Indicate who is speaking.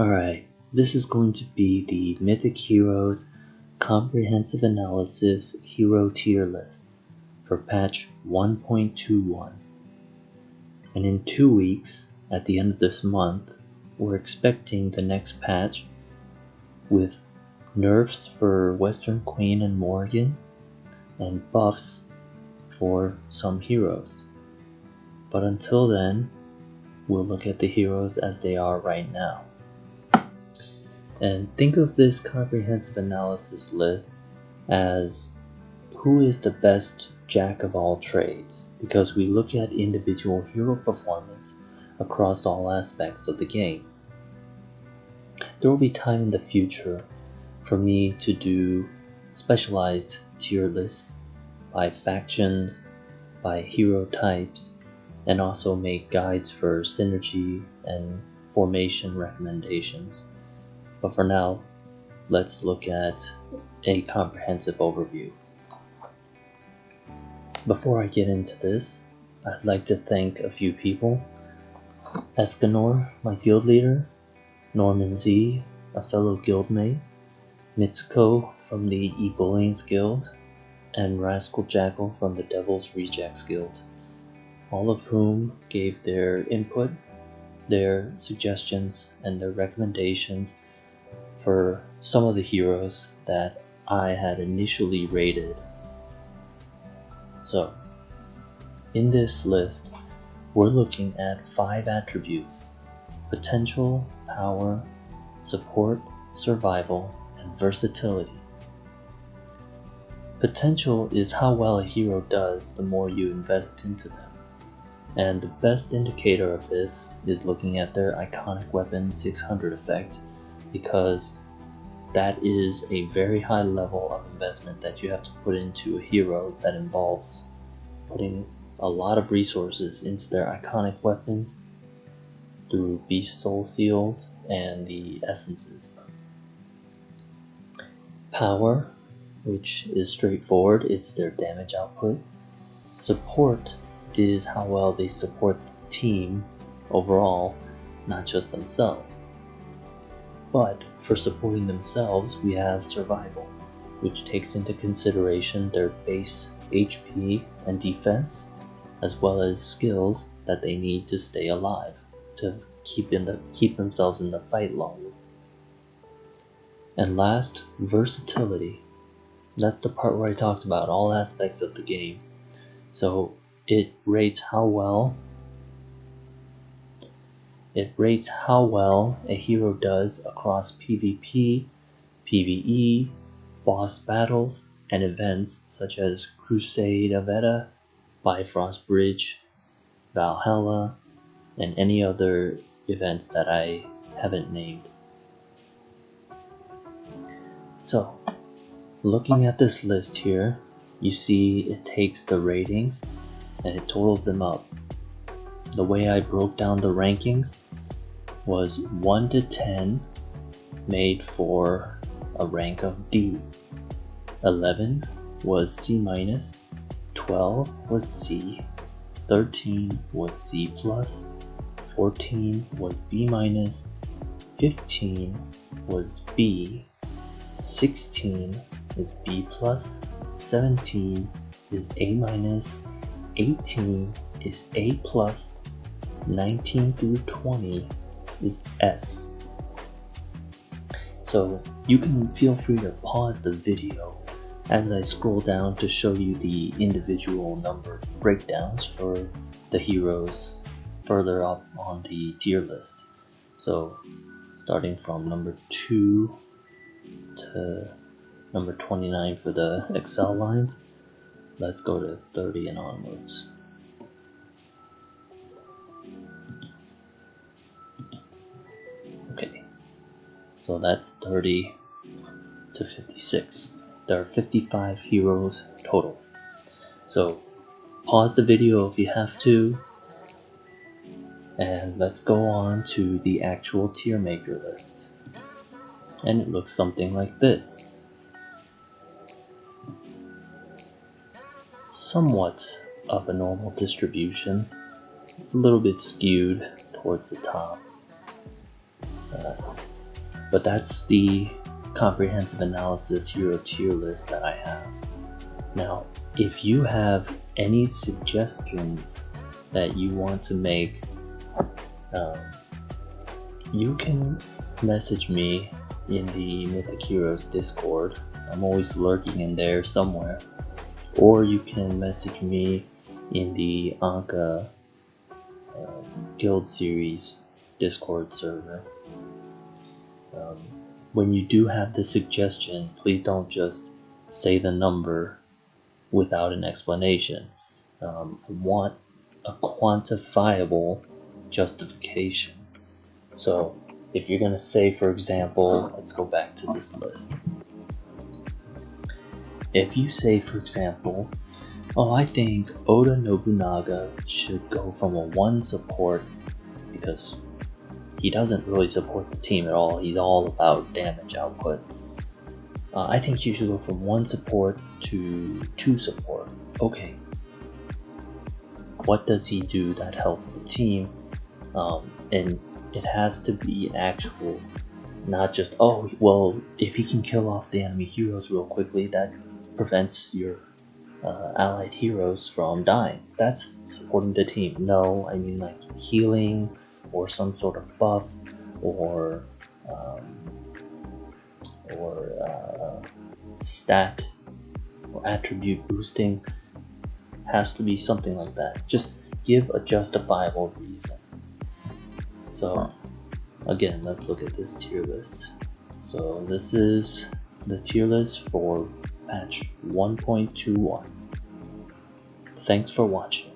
Speaker 1: Alright, this is going to be the Mythic Heroes Comprehensive Analysis Hero Tier List for patch 1.21. And in 2 weeks, at the end of this month, we're expecting the next patch with nerfs for Western Queen and Morgan, and buffs for some heroes. But until then, we'll look at the heroes as they are right now. And think of this comprehensive analysis list as who is the best jack of all trades, because we look at individual hero performance across all aspects of the game. There will be time in the future for me to do specialized tier lists by factions, by hero types, and also make guides for synergy and formation recommendations. But for now, let's look at a comprehensive overview. Before I get into this, I'd like to thank a few people. Escanor, my guild leader, Norman Z, a fellow guildmate, Mitsuko from the E-Bullions Guild, and Rascal Jackal from the Devil's Rejects Guild, all of whom gave their input, their suggestions, and their recommendations for some of the heroes that I had initially rated. So, in this list, we're looking at 5 attributes: potential, power, support, survival, and versatility. Potential is how well a hero does the more you invest into them. And the best indicator of this is looking at their iconic weapon 600 effect, because that is a very high level of investment that you have to put into a hero that involves putting a lot of resources into their iconic weapon through beast soul seals and the essences. Power, which is straightforward, it's their damage output. Support is how well they support the team overall, not just themselves. But for supporting themselves, we have survival, which takes into consideration their base HP and defense, as well as skills that they need to stay alive, to keep themselves in the fight longer. And last, versatility. That's the part where I talked about all aspects of the game. So it rates how well a hero does across PvP, PvE, boss battles, and events such as Crusade of Edda, Bifrost Bridge, Valhalla, and any other events that I haven't named. So, looking at this list here, you see it takes the ratings and it totals them up. The way I broke down the rankings was 1 to 10 made for a rank of D, 11 was C-, 12 was C, 13 was C+, 14 was B-, 15 was B, 16 is B+, 17 is A-, 18 is A+, 19 through 20 is S. So you can feel free to pause the video as I scroll down to show you the individual number breakdowns for the heroes further up on the tier list. So starting from number 2 to number 29 for the Excel lines, let's go to 30 and onwards. Okay, so that's 30 to 56. There are 55 heroes total. So pause the video if you have to, and let's go on to the actual tier maker list. And it looks something like this. Somewhat of a normal distribution. It's a little bit skewed towards the top. But that's the comprehensive analysis hero tier list that I have. Now, if you have any suggestions that you want to make, you can message me in the Mythic Heroes Discord. I'm always lurking in there somewhere. Or you can message me in the Anka Guild Series Discord server. When you do have the suggestion, please don't just say the number without an explanation. I want a quantifiable justification. So if you're going to say, for example, let's go back to this list. If you say, for example, oh, I think Oda Nobunaga should go from a 1 support because he doesn't really support the team at all. He's all about damage output. I think he should go from 1 support to 2 support. Okay. What does he do that helps the team? And it has to be an actual, not just, oh, well, if he can kill off the enemy heroes real quickly, that prevents your allied heroes from dying. That's supporting the team. No, I mean like healing or some sort of buff or stat or attribute boosting. Has to be something like that. Just give a justifiable reason. So again, let's look at this tier list. So this is the tier list for patch 1.21. Thanks for watching.